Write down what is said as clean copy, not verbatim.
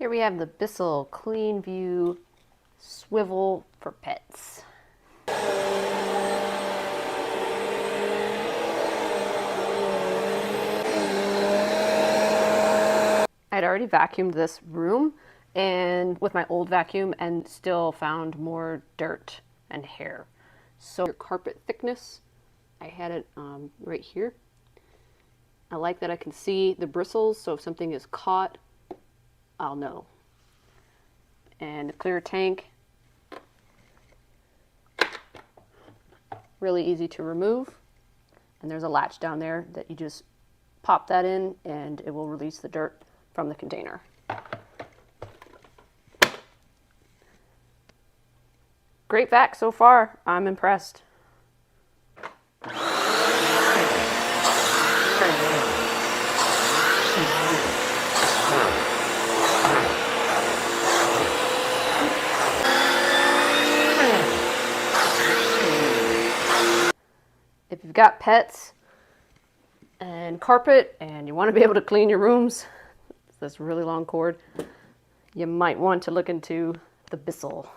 Here we have the Bissell CleanView swivel for pets. I'd already vacuumed this room and with my old vacuum and still found more dirt and hair. So your carpet thickness, I had it right here. I like that I can see the bristles, so if something is caught, I'll know. And a clear tank, really easy to remove. And there's a latch down there that you just pop that in and it will release the dirt from the container. Great vac so far. I'm impressed. If you've got pets and carpet and you want to be able to clean your rooms, this really long cord, you might want to look into the Bissell.